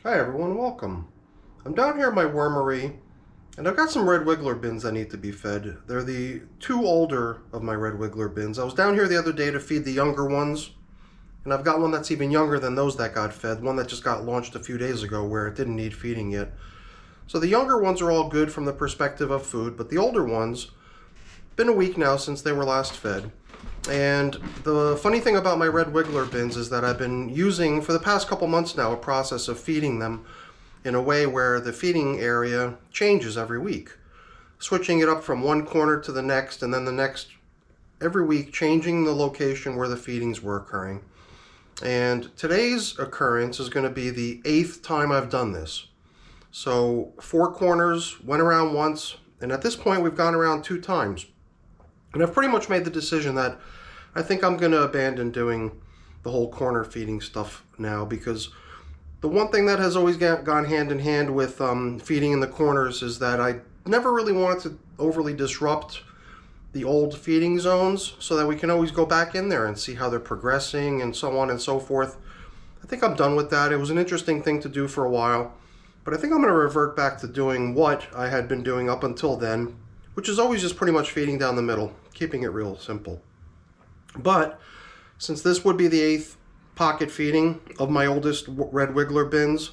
Hi everyone, welcome. I'm down here in my wormery, and I've got some red wiggler bins that need to be fed. They're the two older of my red wiggler bins. I was down here the other day to feed the younger ones, and I've got one that's even younger than those that got fed, one that just got launched a few days ago where it didn't need feeding yet. So the younger ones are all good from the perspective of food, but the older ones, been a week now since they were last fed. And the funny thing about my red wiggler bins is that I've been using for the past couple months now a process of feeding them in a way where the feeding area changes every week, switching it up from one corner to the next and then the next every week, changing the location where the feedings were occurring. And today's occurrence is going to be the 8th time I've done this. So 4 corners, went around once, and at this point we've gone around 2 times. And I've pretty much made the decision that I think I'm going to abandon doing the whole corner feeding stuff now, because the one thing that has always gone hand in hand with feeding in the corners is that I never really wanted to overly disrupt the old feeding zones so that we can always go back in there and see how they're progressing and so on and so forth. I think I'm done with that. It was an interesting thing to do for a while, but I think I'm going to revert back to doing what I had been doing up until then, which is always just pretty much feeding down the middle, keeping it real simple. But since this would be the 8th pocket feeding of my oldest red wiggler bins,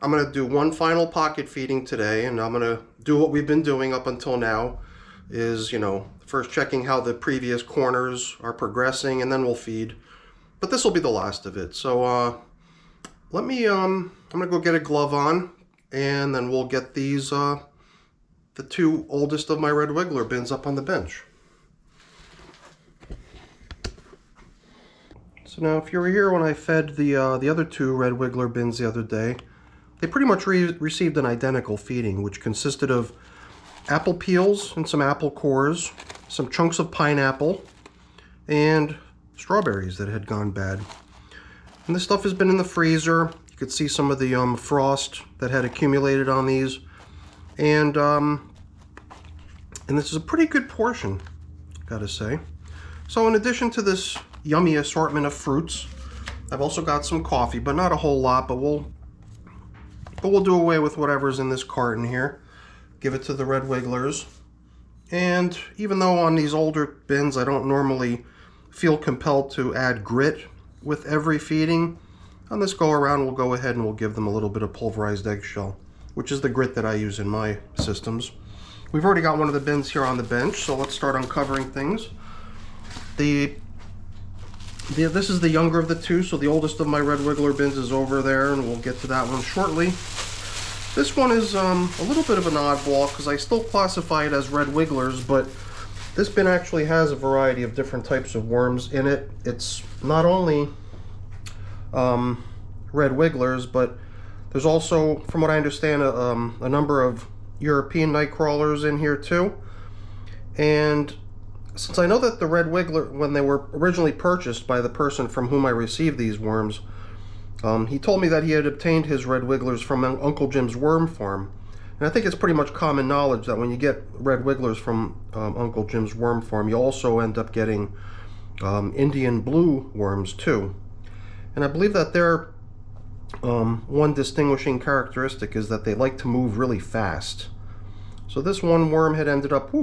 I'm going to do one final pocket feeding today, and I'm going to do what we've been doing up until now, is, first checking how the previous corners are progressing, and then we'll feed. But this will be the last of it. So I'm going to go get a glove on, and then we'll get these the 2 oldest of my red wiggler bins up on the bench. So now, if you were here when I fed the other 2 red wiggler bins the other day, they pretty much received an identical feeding, which consisted of apple peels and some apple cores, some chunks of pineapple, and strawberries that had gone bad. And this stuff has been in the freezer. You could see some of the frost that had accumulated on these. And this is a pretty good portion, gotta say. So in addition to this yummy assortment of fruits, I've also got some coffee, but not a whole lot, but we'll do away with whatever's in this carton here. Give it to the red wigglers. And even though on these older bins I don't normally feel compelled to add grit with every feeding, on this go around we'll go ahead and we'll give them a little bit of pulverized eggshell, which is the grit that I use in my systems. We've already got one of the bins here on the bench, so let's start uncovering things. This is the younger of the 2, so the oldest of my red wiggler bins is over there, and we'll get to that one shortly. This one is a little bit of an oddball because I still classify it as red wigglers, but this bin actually has a variety of different types of worms in it. It's not only red wigglers, but there's also, from what I understand, a number of European night crawlers in here too. And since I know that the red wiggler, when they were originally purchased by the person from whom I received these worms, he told me that he had obtained his red wigglers from Uncle Jim's worm farm. And I think it's pretty much common knowledge that when you get red wigglers from Uncle Jim's worm farm, you also end up getting Indian blue worms too. And I believe that their one distinguishing characteristic is that they like to move really fast. So this one worm had ended up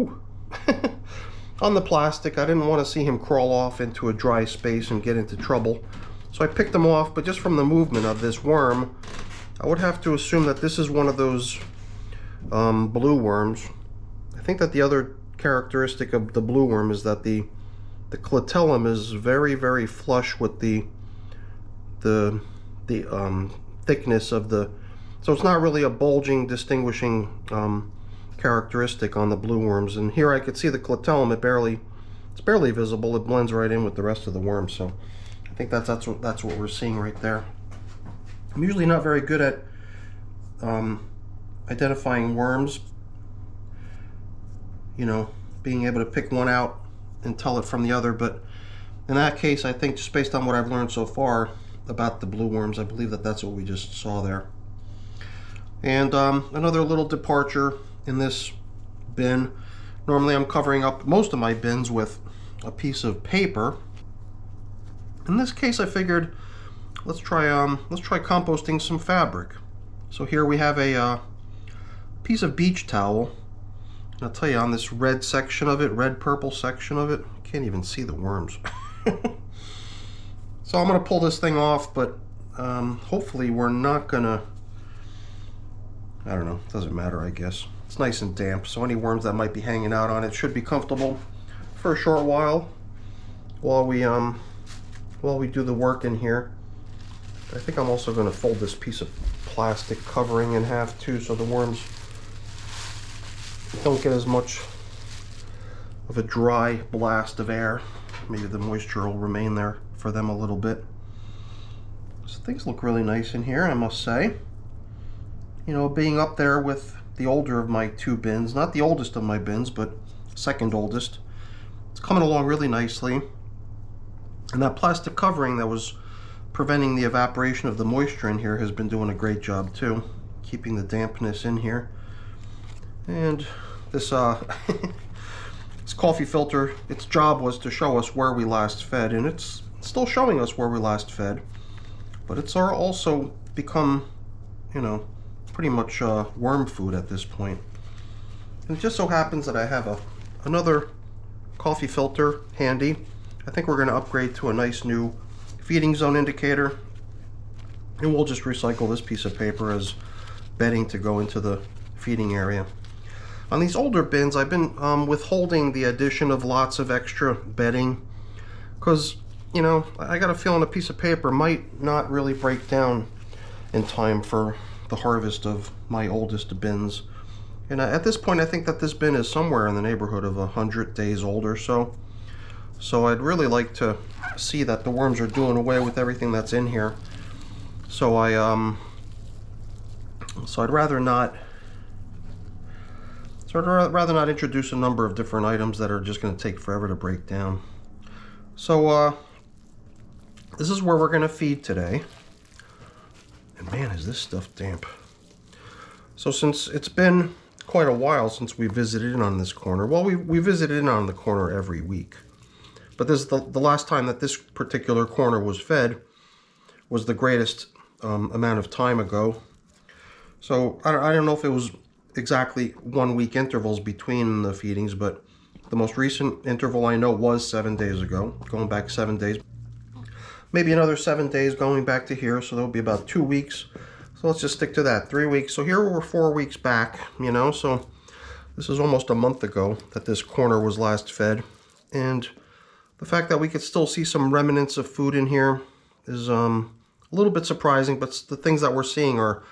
on the plastic. I didn't want to see him crawl off into a dry space and get into trouble. So I picked him off, but just from the movement of this worm, I would have to assume that this is one of those blue worms. I think that the other characteristic of the blue worm is that the clitellum is very, very flush with the thickness of the, so it's not really a bulging, distinguishing characteristic on the blue worms. And here I could see the clitellum, it's barely visible. It blends right in with the rest of the worm. So I think that's what we're seeing right there. I'm usually not very good at identifying worms, being able to pick one out and tell it from the other, but in that case, I think just based on what I've learned so far about the blue worms, I believe that that's what we just saw there. And another little departure in this bin. Normally I'm covering up most of my bins with a piece of paper. In this case I figured let's try composting some fabric. So here we have a piece of beach towel. And I'll tell you, on this red section of it, red-purple section of it, you can't even see the worms. So I'm going to pull this thing off, but hopefully we're not going to, I don't know, doesn't matter, I guess. It's nice and damp, so any worms that might be hanging out on it should be comfortable for a short while while we do the work in here. I think I'm also going to fold this piece of plastic covering in half too, so the worms don't get as much of a dry blast of air. Maybe the moisture will remain there for them a little bit. So things look really nice in here, I must say. You know, being up there with the older of my two bins, not the oldest of my bins, but second oldest, it's coming along really nicely. And that plastic covering that was preventing the evaporation of the moisture in here has been doing a great job too, keeping the dampness in here. And this this coffee filter, its job was to show us where we last fed, and it's still showing us where we last fed, but it's also become, you know, pretty much worm food at this point. And it just so happens that I have another coffee filter handy. I think we're going to upgrade to a nice new feeding zone indicator, and we'll just recycle this piece of paper as bedding to go into the feeding area. On these older bins, I've been withholding the addition of lots of extra bedding because, you know, I got a feeling a piece of paper might not really break down in time for the harvest of my oldest bins. And at this point, I think that this bin is somewhere in the neighborhood of 100 days old or so. So I'd really like to see that the worms are doing away with everything that's in here. So I'd rather not introduce a number of different items that are just going to take forever to break down. So this is where we're going to feed today. And man, is this stuff damp. So since it's been quite a while since we visited in on this corner, well, we visited in on the corner every week. But this is the last time that this particular corner was fed was the greatest amount of time ago. So I don't know if it was exactly 1 week intervals between the feedings, but the most recent interval I know was 7 days ago, going back 7 days. Maybe another 7 days going back to here, so there'll be about 2 weeks. So let's just stick to that, 3 weeks. So here we're 4 weeks back, you know, so this is almost a month ago that this corner was last fed. And the fact that we could still see some remnants of food in here is a little bit surprising, but the things that we're seeing are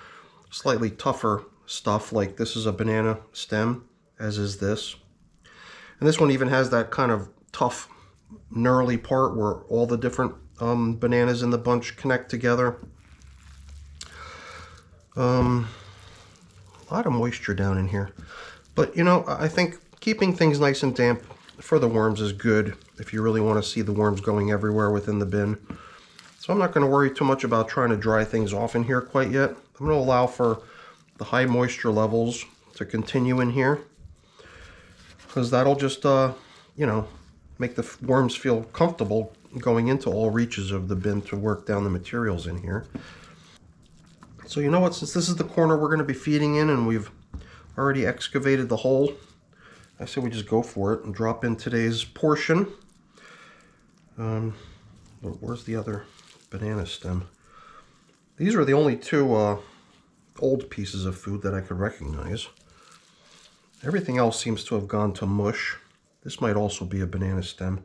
slightly tougher stuff. Like this is a banana stem, as is this. And this one even has that kind of tough, gnarly part where all the different bananas in the bunch connect together. A lot of moisture down in here. But, you know, I think keeping things nice and damp for the worms is good if you really want to see the worms going everywhere within the bin. So I'm not going to worry too much about trying to dry things off in here quite yet. I'm going to allow for the high moisture levels to continue in here, because that'll just, you know, make the worms feel comfortable going into all reaches of the bin to work down the materials in here. So you know what, since this is the corner we're going to be feeding in and we've already excavated the hole, I say we just go for it and drop in today's portion. Where's the other banana stem? These are the only two old pieces of food that I could recognize. Everything else seems to have gone to mush. This might also be a banana stem.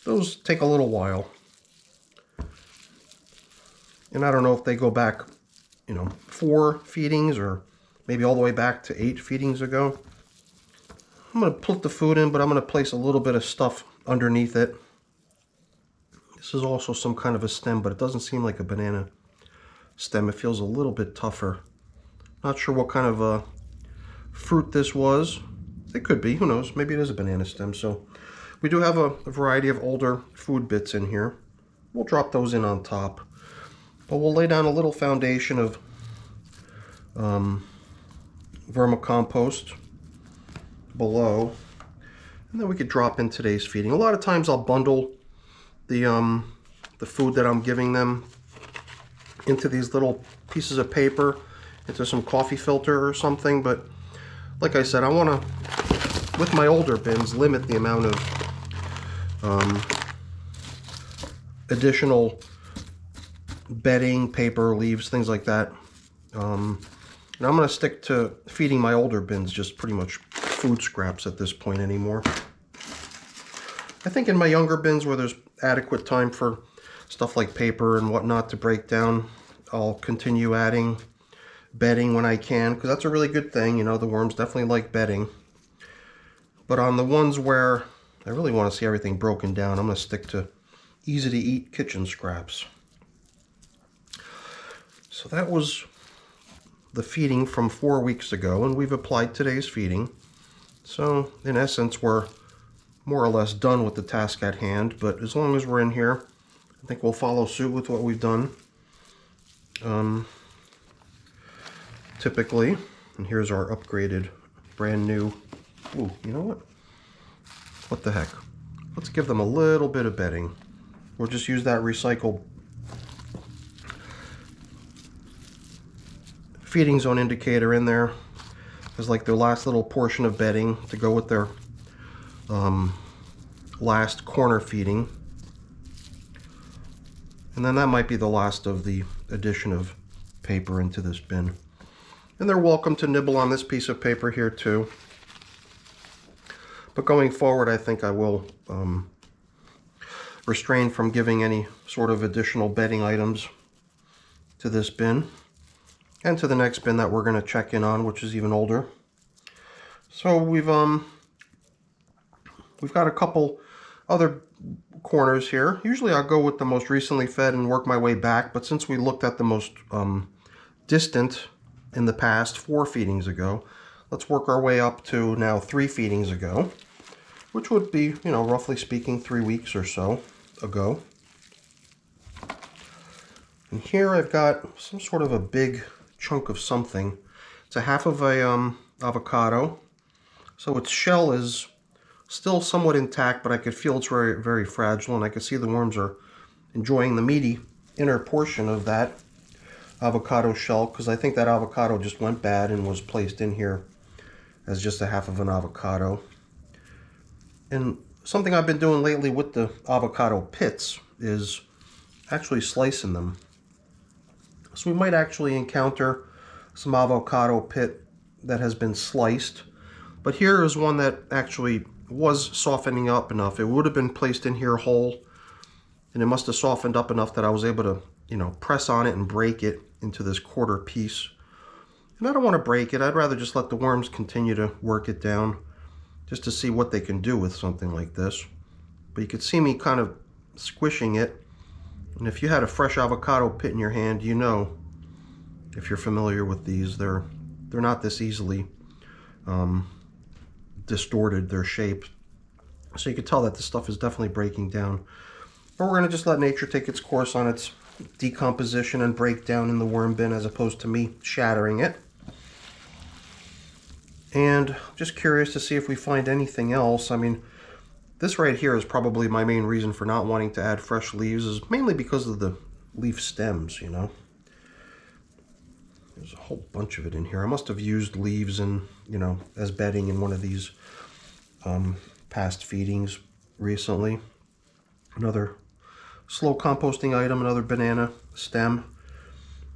Those take a little while. And I don't know if they go back, you know, 4 feedings or maybe all the way back to 8 feedings ago. I'm going to put the food in, but I'm going to place a little bit of stuff underneath it. This is also some kind of a stem, but it doesn't seem like a banana stem. It feels a little bit tougher. Not sure what kind of fruit this was. It could be, who knows, maybe it is a banana stem. So we do have a variety of older food bits in here. We'll drop those in on top, but we'll lay down a little foundation of vermicompost below, and then we could drop in today's feeding. A lot of times I'll bundle the food that I'm giving them into these little pieces of paper into some coffee filter or something. But like I said, I want to, with my older bins, limit the amount of additional bedding, paper, leaves, things like that. And I'm going to stick to feeding my older bins just pretty much food scraps at this point anymore. I think in my younger bins where there's adequate time for stuff like paper and whatnot to break down, I'll continue adding bedding when I can, because that's a really good thing. You know, the worms definitely like bedding. But on the ones where I really want to see everything broken down, I'm going to stick to easy to eat kitchen scraps. So that was the feeding from 4 weeks ago, and we've applied today's feeding. So in essence, we're more or less done with the task at hand, but as long as we're in here, I think we'll follow suit with what we've done. Typically, and here's our upgraded, brand new, ooh, you know what the heck, let's give them a little bit of bedding. We'll just use that recycled feeding zone indicator in there as like their last little portion of bedding to go with their last corner feeding. And then that might be the last of the addition of paper into this bin. And they're welcome to nibble on this piece of paper here too. But going forward, I think I will refrain from giving any sort of additional bedding items to this bin and to the next bin that we're going to check in on, which is even older. So we've got a couple other corners here. Usually I'll go with the most recently fed and work my way back, but since we looked at the most distant in the past 4 feedings ago, let's work our way up to now 3 feedings ago, which would be, you know, roughly speaking 3 weeks or so ago. And here I've got some sort of a big chunk of something. It's a half of a avocado, so its shell is still somewhat intact, but I could feel it's very, very fragile, and I could see the worms are enjoying the meaty inner portion of that avocado shell, because I think that avocado just went bad and was placed in here as just a half of an avocado. And something I've been doing lately with the avocado pits is actually slicing them. So we might actually encounter some avocado pit that has been sliced, but here is one that actually was softening up enough. It would have been placed in here whole, and it must have softened up enough that I was able to, you know, press on it and break it into this quarter piece. And I don't want to break it. I'd rather just let the worms continue to work it down just to see what they can do with something like this. But you could see me kind of squishing it. And if you had a fresh avocado pit in your hand, you know, if you're familiar with these, they're not this easily distorted, their shape. So you can tell that this stuff is definitely breaking down. But we're going to just let nature take its course on its decomposition and breakdown in the worm bin, as opposed to me shattering it. And just curious to see if we find anything else. I mean, this right here is probably my main reason for not wanting to add fresh leaves, is mainly because of the leaf stems, you know. There's a whole bunch of it in here. I must have used leaves and, you know, as bedding in one of these past feedings recently. Another slow composting item, another banana stem.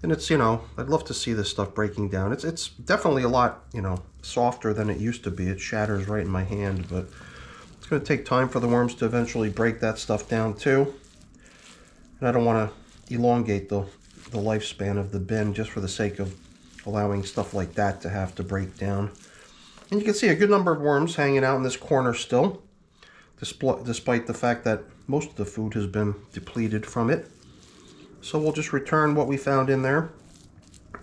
And it's, you know, I'd love to see this stuff breaking down. It's definitely a lot, you know, softer than it used to be. It shatters right in my hand, but it's going to take time for the worms to eventually break that stuff down too. And I don't want to elongate the lifespan of the bin just for the sake of allowing stuff like that to have to break down. And you can see a good number of worms hanging out in this corner still, despite the fact that most of the food has been depleted from it. So we'll just return what we found in there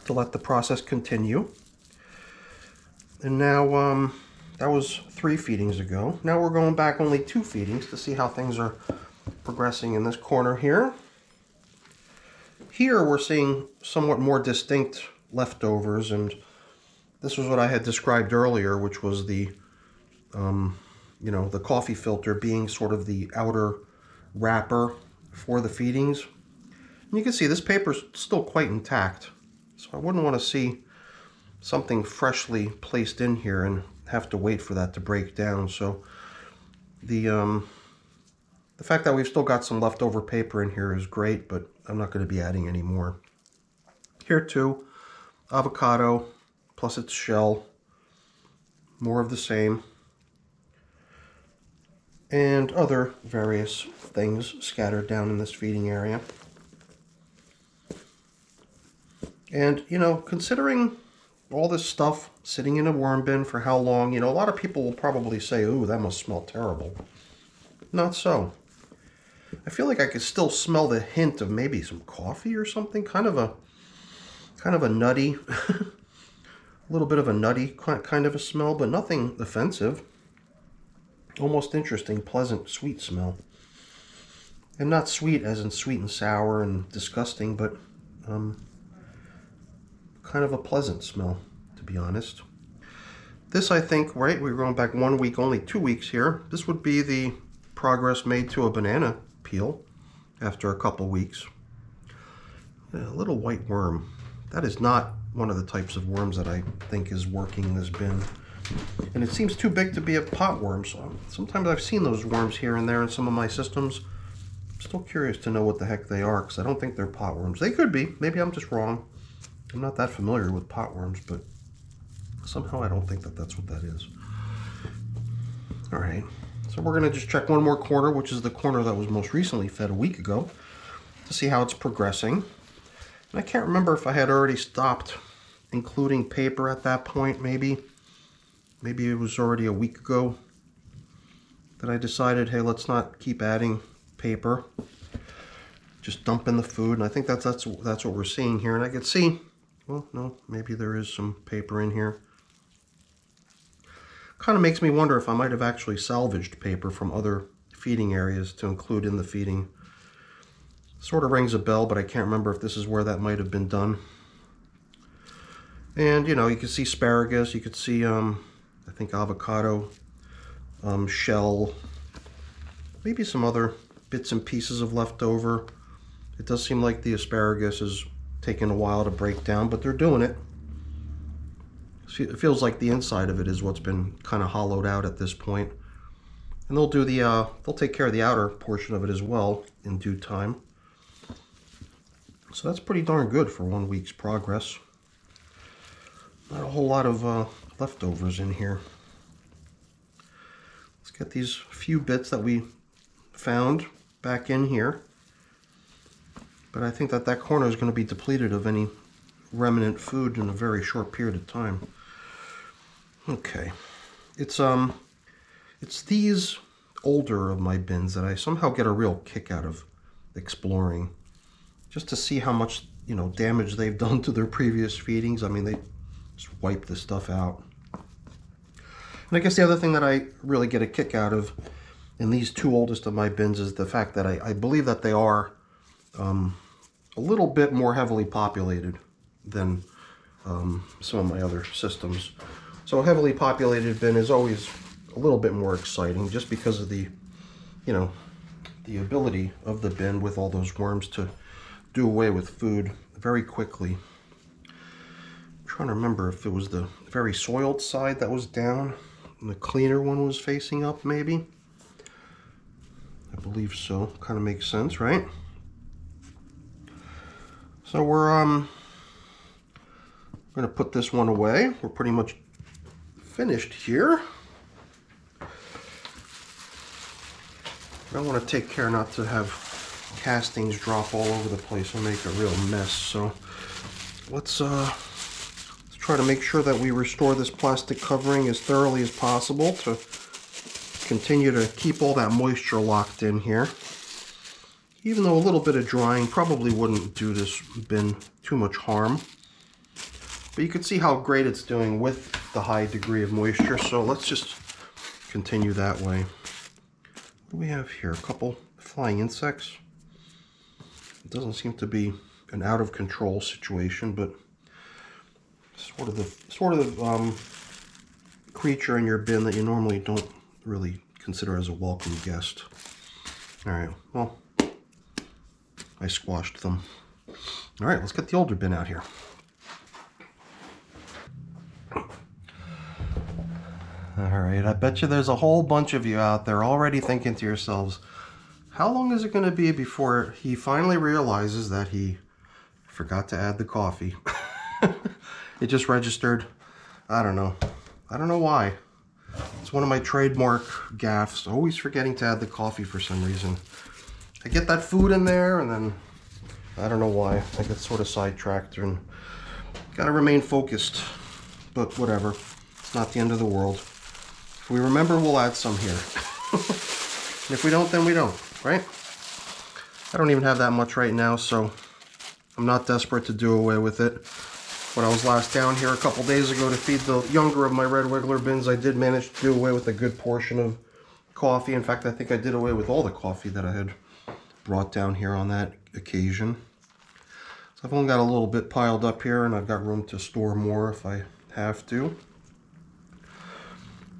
to let the process continue. And now that was 3 feedings ago. Now we're going back only 2 feedings to see how things are progressing in this corner here. Here we're seeing somewhat more distinct leftovers, and this was what I had described earlier, which was the you know, the coffee filter being sort of the outer wrapper for the feedings. And you can see this paper's still quite intact, so I wouldn't want to see something freshly placed in here and have to wait for that to break down. So the fact that we've still got some leftover paper in here is great, but I'm not going to be adding any more. Here too, avocado plus its shell, more of the same, and other various things scattered down in this feeding area. And, you know, considering all this stuff sitting in a worm bin for how long, you know, a lot of people will probably say, ooh, that must smell terrible. Not so. I feel like I could still smell the hint of maybe some coffee or something, kind of a nutty, a little bit of a nutty kind of a smell, but nothing offensive. Almost interesting, pleasant, sweet smell. And not sweet as in sweet and sour and disgusting, but kind of a pleasant smell, to be honest. This, I think, right, we're going back 1 week, only 2 weeks here. This would be the progress made to a banana peel after a couple weeks. A little white worm. That is not one of the types of worms that I think is working in this bin. And it seems too big to be a pot worm, so sometimes I've seen those worms here and there in some of my systems. I'm still curious to know what the heck they are, because I don't think they're pot worms. They could be. Maybe I'm just wrong. I'm not that familiar with pot worms, but somehow I don't think that that's what that is. All right, so we're going to just check one more corner, which is the corner that was most recently fed a week ago, to see how it's progressing. And I can't remember if I had already stopped including paper at that point, maybe. Maybe it was already a week ago that I decided, hey, let's not keep adding paper. Just dump in the food, and I think that's what we're seeing here. And I could see, well, no, maybe there is some paper in here. Kind of makes me wonder if I might have actually salvaged paper from other feeding areas to include in the feeding. Sort of rings a bell, but I can't remember if this is where that might have been done. And, you know, you can see asparagus, you could see, I think avocado, shell, maybe some other bits and pieces of leftover. It does seem like the asparagus is taking a while to break down, but they're doing it. It feels like the inside of it is what's been kind of hollowed out at this point. And they'll do the, they'll take care of the outer portion of it as well in due time. So that's pretty darn good for 1 week's progress. Not a whole lot of leftovers in here. Let's get these few bits that we found back in here. But I think that corner is going to be depleted of any remnant food in a very short period of time. Okay, it's these older of my bins that I somehow get a real kick out of exploring, just to see how much, you know, damage they've done to their previous feedings. I mean, they just wipe this stuff out. And I guess the other thing that I really get a kick out of in these two oldest of my bins is the fact that I believe that they are a little bit more heavily populated than some of my other systems. So a heavily populated bin is always a little bit more exciting, just because of the, you know, the ability of the bin with all those worms to do away with food very quickly. I'm trying to remember if it was the very soiled side that was down and the cleaner one was facing up, maybe. I believe so. Kind of makes sense, right? So we're going to put this one away. We're pretty much finished here. I want to take care not to have castings drop all over the place and make a real mess. So let's try to make sure that we restore this plastic covering as thoroughly as possible to continue to keep all that moisture locked in here. Even though a little bit of drying probably wouldn't do this bin too much harm. But you can see how great it's doing with the high degree of moisture, so let's just continue that way. What do we have here? A couple flying insects. It doesn't seem to be an out of control situation, but sort of the creature in your bin that you normally don't really consider as a welcome guest. All right, well, I squashed them. All right, let's get the older bin out here. All right, I bet you there's a whole bunch of you out there already thinking to yourselves, how long is it going to be before he finally realizes that he forgot to add the coffee? It just registered. I don't know. I don't know why. It's one of my trademark gaffes, always forgetting to add the coffee for some reason. I get that food in there and then I don't know why. I get sort of sidetracked and gotta remain focused. But whatever. It's not the end of the world. If we remember, we'll add some here. And if we don't, then we don't, right? I don't even have that much right now, so I'm not desperate to do away with it. When I was last down here a couple days ago to feed the younger of my red wiggler bins, I did manage to do away with a good portion of coffee. In fact, I think I did away with all the coffee that I had brought down here on that occasion. So I've only got a little bit piled up here, and I've got room to store more if I have to.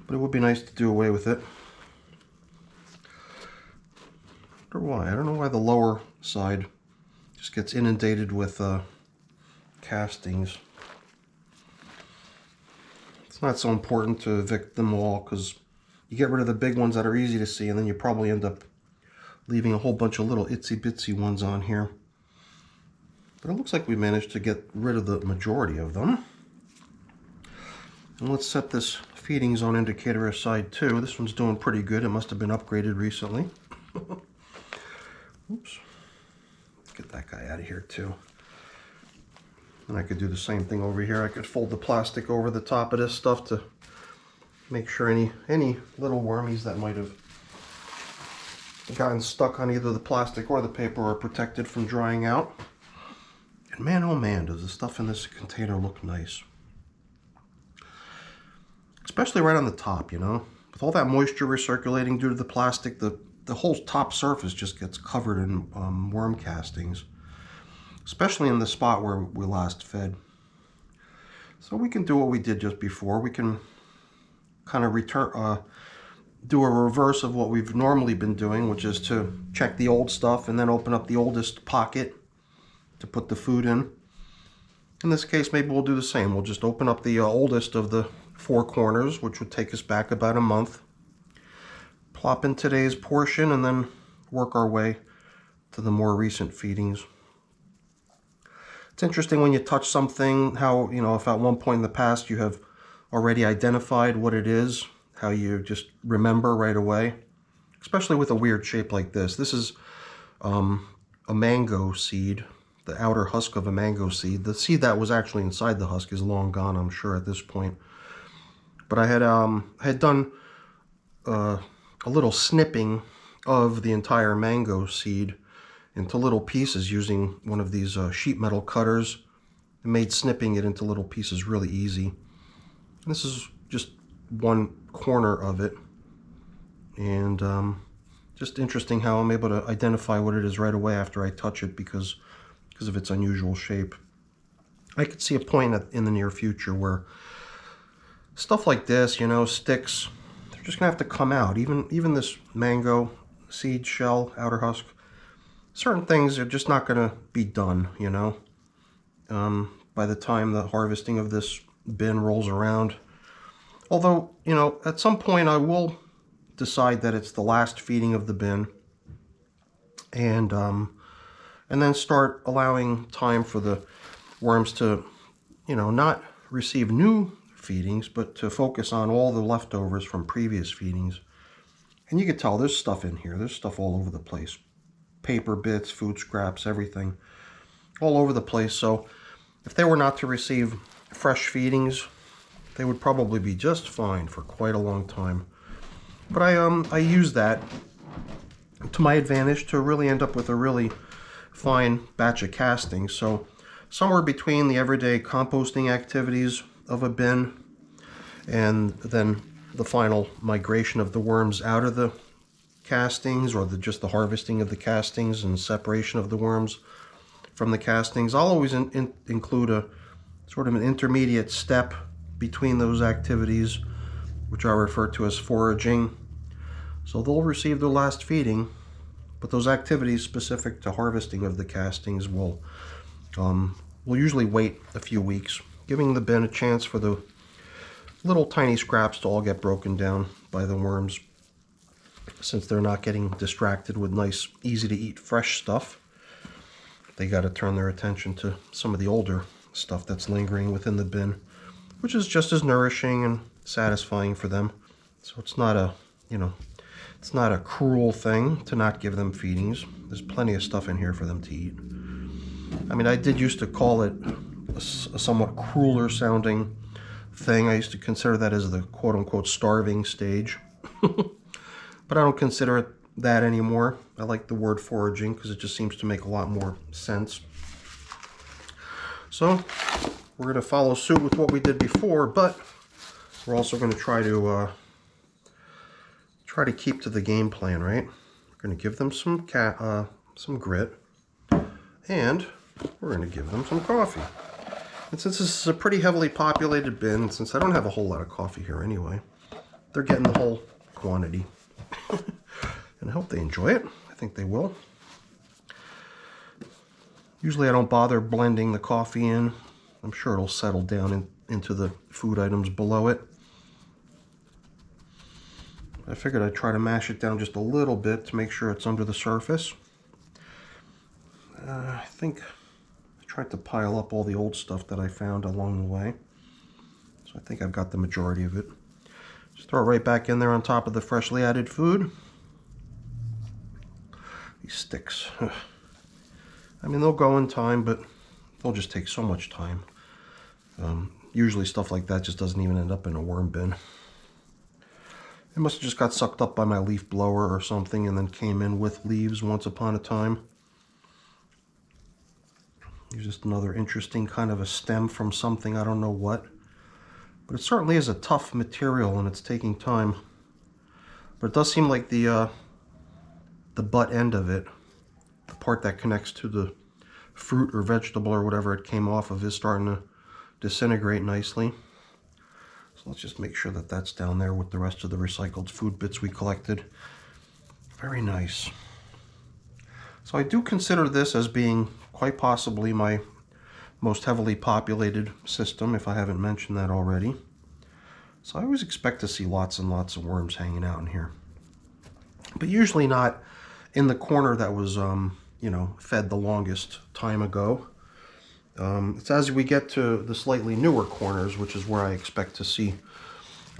But it would be nice to do away with it. I wonder why. I don't know why the lower side just gets inundated with castings. It's not so important to evict them all because you get rid of the big ones that are easy to see, and then you probably end up leaving a whole bunch of little itsy bitsy ones on here. But it looks like we managed to get rid of the majority of them. And let's set this feeding zone indicator aside too. This one's doing pretty good. It must have been upgraded recently. Oops. Let's get that guy out of here too. And I could do the same thing over here. I could fold the plastic over the top of this stuff to make sure any little wormies that might have gotten stuck on either the plastic or the paper are protected from drying out. And man, oh man, does the stuff in this container look nice. Especially right on the top, you know. With all that moisture recirculating due to the plastic, the whole top surface just gets covered in worm castings. Especially in the spot where we last fed. So we can do what we did just before. We can kind of do a reverse of what we've normally been doing, which is to check the old stuff and then open up the oldest pocket to put the food in. In this case, maybe we'll do the same. We'll just open up the oldest of the four corners, which would take us back about a month. Plop in today's portion and then work our way to the more recent feedings. It's interesting when you touch something, how, you know, if at one point in the past you have already identified what it is, how you just remember right away, especially with a weird shape like this. This is a mango seed, the outer husk of a mango seed. The seed that was actually inside the husk is long gone, I'm sure, at this point. But I had done a little snipping of the entire mango seed into little pieces using one of these sheet metal cutters. It made snipping it into little pieces really easy. And this is just one corner of it. And just interesting how I'm able to identify what it is right away after I touch it because of its unusual shape. I could see a point in the near future where stuff like this, you know, sticks, they're just gonna have to come out. Even this mango seed shell, outer husk, certain things are just not going to be done, you know, by the time the harvesting of this bin rolls around. Although, you know, at some point I will decide that it's the last feeding of the bin and then start allowing time for the worms to, you know, not receive new feedings, but to focus on all the leftovers from previous feedings. And you can tell there's stuff in here. There's stuff all over the place. Paper bits, food scraps, everything all over the place. So if they were not to receive fresh feedings, they would probably be just fine for quite a long time. But I use that to my advantage to really end up with a really fine batch of castings. So somewhere between the everyday composting activities of a bin and then the final migration of the worms out of the castings, or just the harvesting of the castings and separation of the worms from the castings, I'll always include a sort of an intermediate step between those activities, which I refer to as foraging. So they'll receive their last feeding, but those activities specific to harvesting of the castings will usually wait a few weeks, giving the bin a chance for the little tiny scraps to all get broken down by the worms, since they're not getting distracted with nice, easy to eat fresh stuff. They got to turn their attention to some of the older stuff that's lingering within the bin, which is just as nourishing and satisfying for them. So it's not a, it's not a cruel thing to not give them feedings. There's plenty of stuff in here for them to eat. I mean, I did used to call it a somewhat crueler sounding thing. I used to consider that as the quote-unquote starving stage. But I don't consider it that anymore. I like the word foraging because it just seems to make a lot more sense. So we're going to follow suit with what we did before, but we're also going to try to keep to the game plan, right? We're going to give them some grit, and we're going to give them some coffee. And since this is a pretty heavily populated bin, since I don't have a whole lot of coffee here anyway, they're getting the whole quantity. And I hope they enjoy it. I think they will. Usually I don't bother blending the coffee in. I'm sure it'll settle down into the food items below it. I figured I'd try to mash it down just a little bit to make sure it's under the surface. I think I tried to pile up all the old stuff that I found along the way. So I think I've got the majority of it. Just throw it right back in there on top of the freshly added food. These sticks. I mean, they'll go in time, but they'll just take so much time. Usually stuff like that just doesn't even end up in a worm bin. It must have just got sucked up by my leaf blower or something and then came in with leaves once upon a time. Here's just another interesting kind of a stem from something, I don't know what. But it certainly is a tough material and it's taking time. But it does seem like the butt end of it, the part that connects to the fruit or vegetable or whatever it came off of, is starting to disintegrate nicely. So let's just make sure that that's down there with the rest of the recycled food bits we collected. Very nice. So I do consider this as being quite possibly my most heavily populated system, if I haven't mentioned that already. So I always expect to see lots and lots of worms hanging out in here. But usually not in the corner that was, fed the longest time ago. It's as we get to the slightly newer corners, which is where I expect to see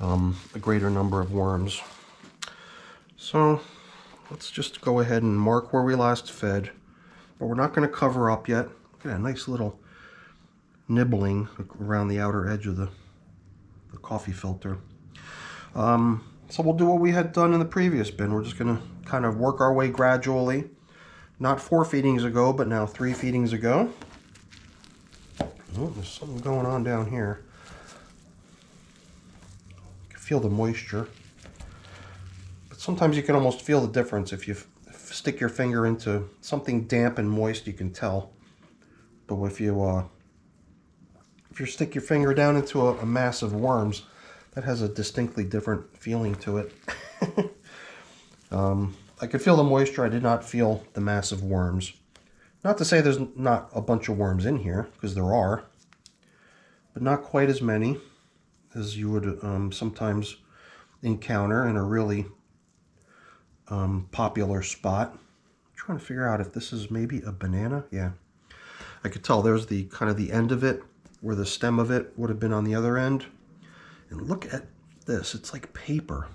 a greater number of worms. So let's just go ahead and mark where we last fed. But we're not going to cover up yet. Look at that nice little nibbling around the outer edge of the coffee filter. So we'll do what we had done in the previous bin. We're just going to kind of work our way gradually. Not 4 feedings ago, but now 3 feedings ago. Oh, there's something going on down here. You can feel the moisture. But sometimes you can almost feel the difference. If you stick your finger into something damp and moist, you can tell. But if you stick your finger down into a mass of worms, that has a distinctly different feeling to it. I could feel the moisture. I did not feel the mass of worms. Not to say there's not a bunch of worms in here, because there are, but not quite as many as you would sometimes encounter in a really popular spot. I'm trying to figure out if this is maybe a banana. Yeah, I could tell there's the kind of the end of it, where the stem of it would have been on the other end. And look at this, it's like paper.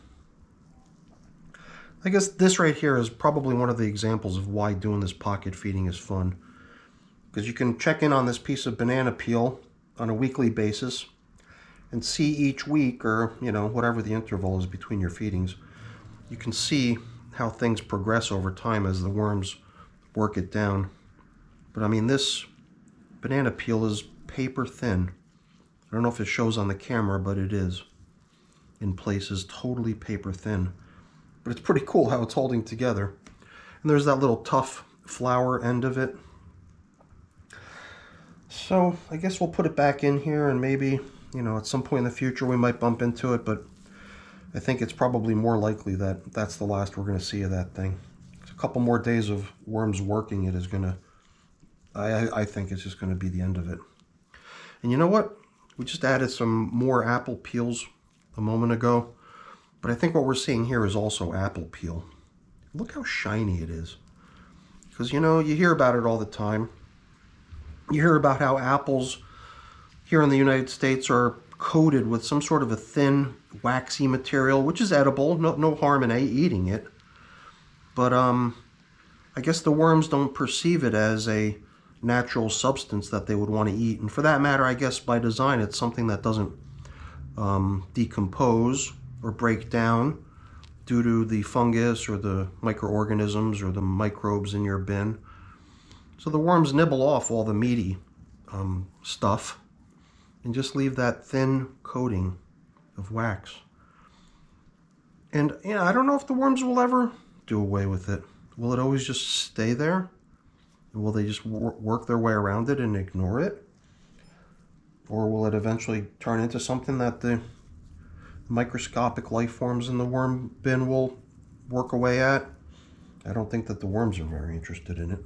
I guess this right here is probably one of the examples of why doing this pocket feeding is fun. Because you can check in on this piece of banana peel on a weekly basis and see each week, or whatever the interval is between your feedings, you can see how things progress over time as the worms work it down. But I mean, this banana peel is paper thin. I don't know if it shows on the camera, but it is in places totally paper thin. But it's pretty cool how it's holding together. And there's that little tough flower end of it. So I guess we'll put it back in here, and maybe, at some point in the future we might bump into it, but I think it's probably more likely that that's the last we're going to see of that thing. A couple more days of worms working it is going to, I think it's just going to be the end of it. And you know what? We just added some more apple peels a moment ago. But I think what we're seeing here is also apple peel. Look how shiny it is. Because, you know, you hear about it all the time. You hear about how apples here in the United States are coated with some sort of a thin, waxy material, which is edible. No harm in eating it. But I guess the worms don't perceive it as a natural substance that they would want to eat. And for that matter, I guess by design, it's something that doesn't decompose or break down due to the fungus or the microorganisms or the microbes in your bin. So the worms nibble off all the meaty stuff and just leave that thin coating of wax. And you know, I don't know if the worms will ever do away with it. Will it always just stay there? Will they just work their way around it and ignore it? Or will it eventually turn into something that the microscopic life forms in the worm bin will work away at? I don't think that the worms are very interested in it.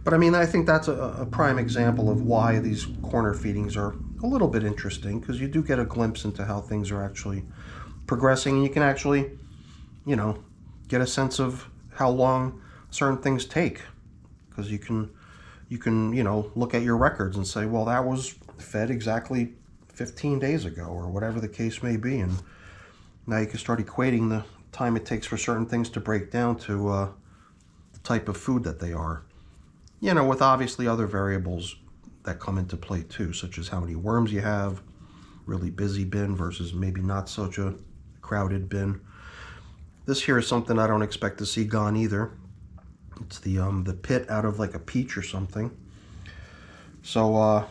But I mean, I think that's a prime example of why these corner feedings are a little bit interesting, because you do get a glimpse into how things are actually progressing, and you can actually, you know, get a sense of how long certain things take, because you can, you know, look at your records and say, well, that was fed exactly 15 days ago, or whatever the case may be, and now you can start equating the time it takes for certain things to break down to the type of food that they are. You know, with obviously other variables that come into play too, such as how many worms you have, really busy bin versus maybe not such a crowded bin. This here is something I don't expect to see gone either. It's the pit out of like a peach or something. So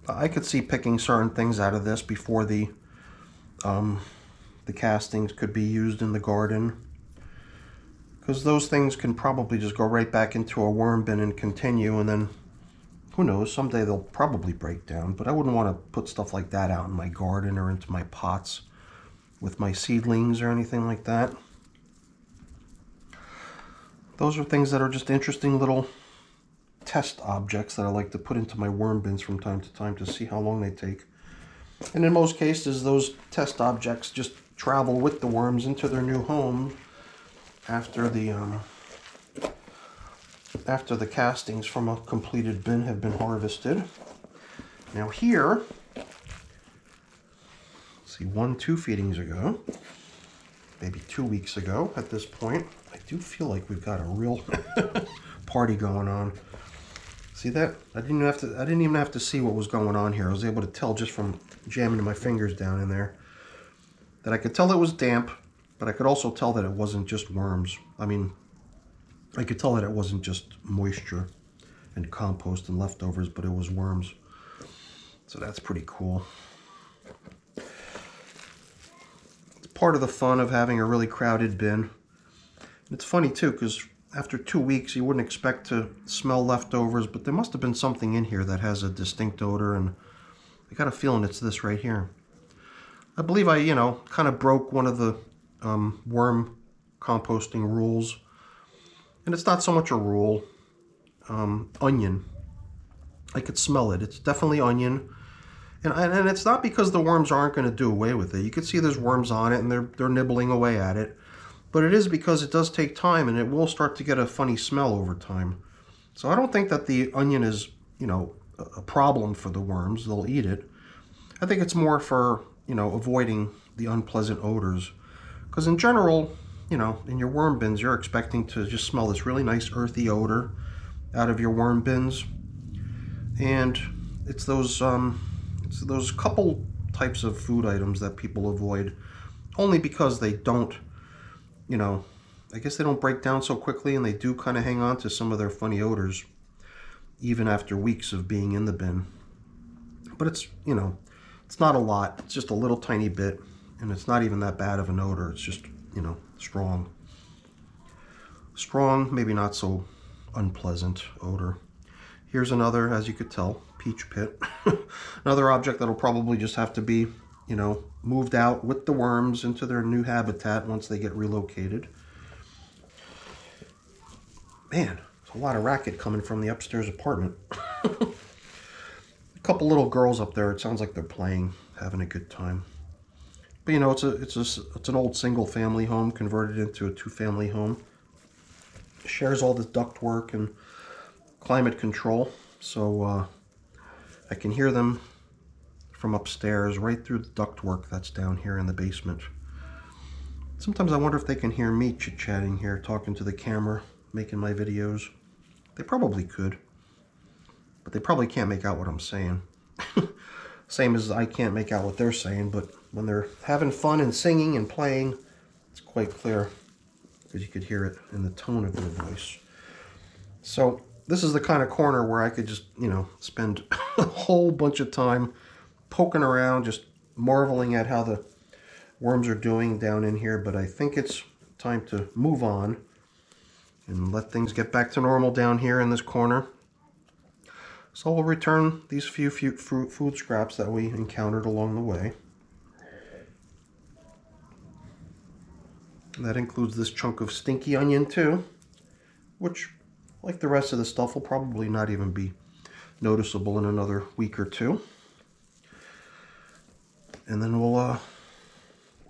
I could see picking certain things out of this before the castings could be used in the garden, because those things can probably just go right back into a worm bin and continue, and then who knows, someday they'll probably break down. But I wouldn't want to put stuff like that out in my garden or into my pots with my seedlings or anything like that. Those are things that are just interesting little test objects that I like to put into my worm bins from time to time to see how long they take. And in most cases, those test objects just travel with the worms into their new home after the castings from a completed bin have been harvested. Now here, let's see, 2 feedings ago, maybe 2 weeks ago at this point, I do feel like we've got a real party going on. See that? I didn't even have to see what was going on here. I was able to tell just from jamming my fingers down in there that I could tell it was damp, but I could also tell that it wasn't just worms. I mean, I could tell that it wasn't just moisture and compost and leftovers, but it was worms. So that's pretty cool. It's part of the fun of having a really crowded bin. It's funny too, because after 2 weeks, you wouldn't expect to smell leftovers, but there must have been something in here that has a distinct odor, and I got a feeling it's this right here. I believe I, you know, kind of broke one of the worm composting rules. And it's not so much a rule. Onion. I could smell it. It's definitely onion. And it's not because the worms aren't going to do away with it. You can see there's worms on it, and they're nibbling away at it. But it is because it does take time, and it will start to get a funny smell over time. So I don't think that the onion is, you know, a problem for the worms. They'll eat it. I think it's more for, you know, avoiding the unpleasant odors. Because in general, you know, in your worm bins, you're expecting to just smell this really nice earthy odor out of your worm bins. And it's those couple types of food items that people avoid, only because they don't, you know, I guess they don't break down so quickly, and they do kind of hang on to some of their funny odors even after weeks of being in the bin. But it's, you know, it's not a lot. It's just a little tiny bit, and it's not even that bad of an odor. It's just, you know, strong. Strong, maybe not so unpleasant odor. Here's another, as you could tell, peach pit. Another object that'll probably just have to be, you know, moved out with the worms into their new habitat once they get relocated. Man, there's a lot of racket coming from the upstairs apartment. A couple little girls up there, it sounds like they're playing, having a good time. But you know, it's an old single family home converted into a 2-family home. It shares all the ductwork and climate control, so I can hear them from upstairs right through the ductwork that's down here in the basement. Sometimes I wonder if they can hear me chit-chatting here, talking to the camera, making my videos. They probably could, but they probably can't make out what I'm saying. Same as I can't make out what they're saying, but when they're having fun and singing and playing, it's quite clear, because you could hear it in the tone of their voice. So this is the kind of corner where I could just, you know, spend a whole bunch of time poking around, just marveling at how the worms are doing down in here, but I think it's time to move on and let things get back to normal down here in this corner. So we'll return these few food scraps that we encountered along the way. And that includes this chunk of stinky onion too, which, like the rest of the stuff, will probably not even be noticeable in another week or two. And then we'll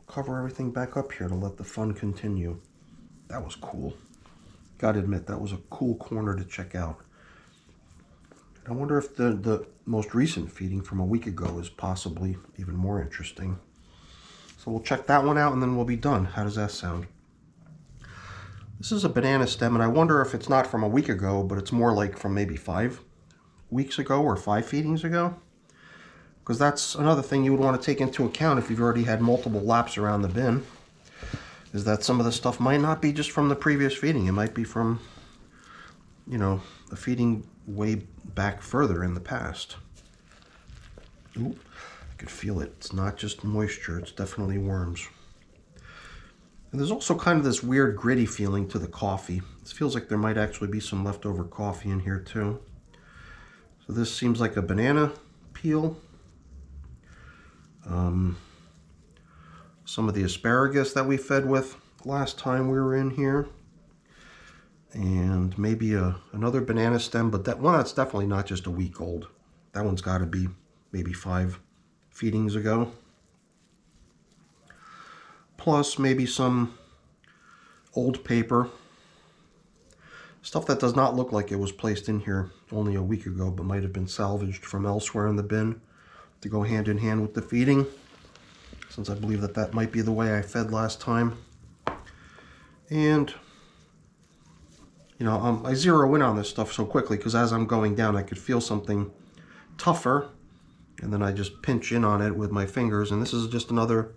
cover everything back up here to let the fun continue. That was cool. Gotta admit, that was a cool corner to check out. And I wonder if the most recent feeding from a week ago is possibly even more interesting. So we'll check that one out and then we'll be done. How does that sound? This is a banana stem, and I wonder if it's not from a week ago, but it's more like from maybe 5 weeks ago or 5 feedings ago. Because that's another thing you would want to take into account if you've already had multiple laps around the bin, is that some of the stuff might not be just from the previous feeding. It might be from, you know, a feeding way back further in the past. Ooh, I could feel it. It's not just moisture, it's definitely worms. And there's also kind of this weird gritty feeling to the coffee. This feels like there might actually be some leftover coffee in here too. So this seems like a banana peel. Some of the asparagus that we fed with last time we were in here, and maybe another banana stem, but that one, that's definitely not just a week old. That one's got to be maybe 5 feedings ago. Plus maybe some old paper, stuff that does not look like it was placed in here only a week ago, but might have been salvaged from elsewhere in the bin to go hand in hand with the feeding, since I believe that might be the way I fed last time. And, you know, I zero in on this stuff so quickly because as I'm going down I could feel something tougher, and then I just pinch in on it with my fingers, and this is just another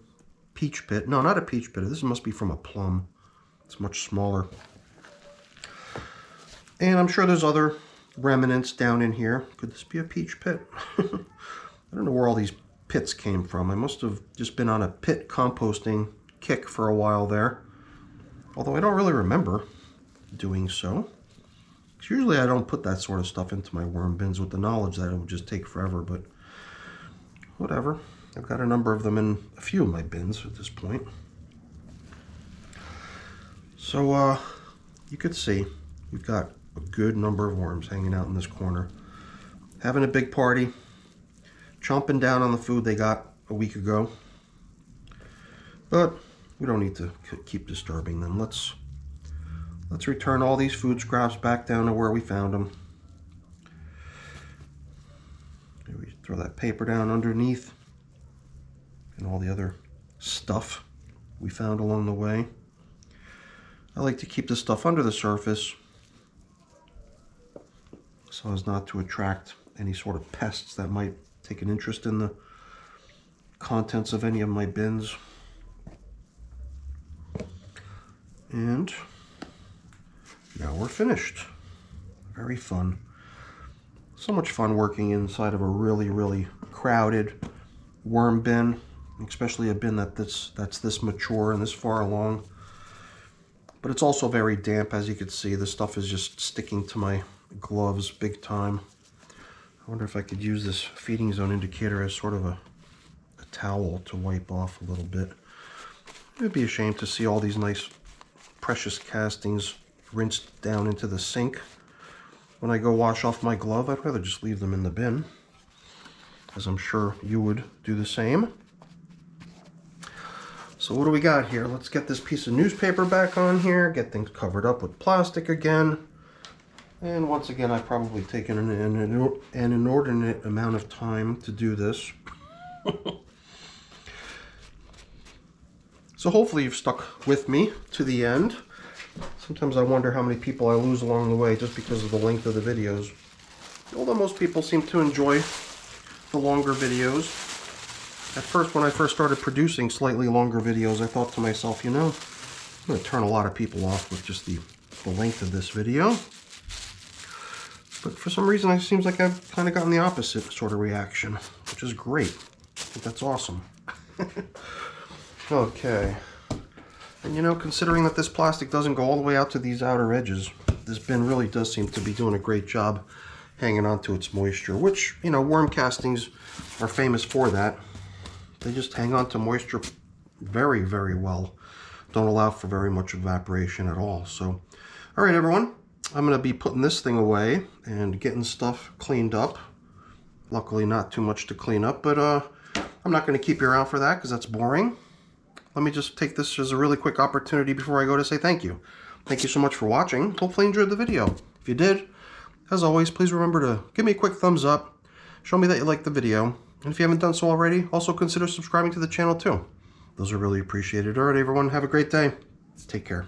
peach pit. No, not a peach pit. This must be from a plum. It's much smaller. And I'm sure there's other remnants down in here. Could this be a peach pit? I don't know where all these pits came from. I must have just been on a pit composting kick for a while there. Although I don't really remember doing so. Usually I don't put that sort of stuff into my worm bins with the knowledge that it would just take forever, but whatever. I've got a number of them in a few of my bins at this point. So you could see we've got a good number of worms hanging out in this corner, having a big party, chomping down on the food they got a week ago. But we don't need to keep disturbing them. Let's return all these food scraps back down to where we found them. We throw that paper down underneath and all the other stuff we found along the way. I like to keep the stuff under the surface so as not to attract any sort of pests that might take an interest in the contents of any of my bins. And now we're finished. Very fun. So much fun working inside of a really, really crowded worm bin, especially a bin that's this mature and this far along. But it's also very damp, as you can see. The stuff is just sticking to my gloves big time. I wonder if I could use this feeding zone indicator as sort of a towel to wipe off a little bit. It would be a shame to see all these nice precious castings rinsed down into the sink. When I go wash off my glove, I'd rather just leave them in the bin, as I'm sure you would do the same. So what do we got here? Let's get this piece of newspaper back on here, get things covered up with plastic again. And once again, I've probably taken an inordinate amount of time to do this. So hopefully you've stuck with me to the end. Sometimes I wonder how many people I lose along the way just because of the length of the videos. Although most people seem to enjoy the longer videos. At first, when I first started producing slightly longer videos, I thought to myself, you know, I'm going to turn a lot of people off with just the length of this video. But for some reason, it seems like I've kind of gotten the opposite sort of reaction, which is great. I think that's awesome. Okay. And you know, considering that this plastic doesn't go all the way out to these outer edges, this bin really does seem to be doing a great job hanging on to its moisture, which, you know, worm castings are famous for that. They just hang on to moisture very, very well. Don't allow for very much evaporation at all. So, all right, everyone. I'm going to be putting this thing away and getting stuff cleaned up. Luckily, not too much to clean up, but I'm not going to keep you around for that because that's boring. Let me just take this as a really quick opportunity before I go to say thank you. Thank you so much for watching. Hopefully you enjoyed the video. If you did, as always, please remember to give me a quick thumbs up. Show me that you liked the video. And if you haven't done so already, also consider subscribing to the channel too. Those are really appreciated. All right, everyone, have a great day. Take care.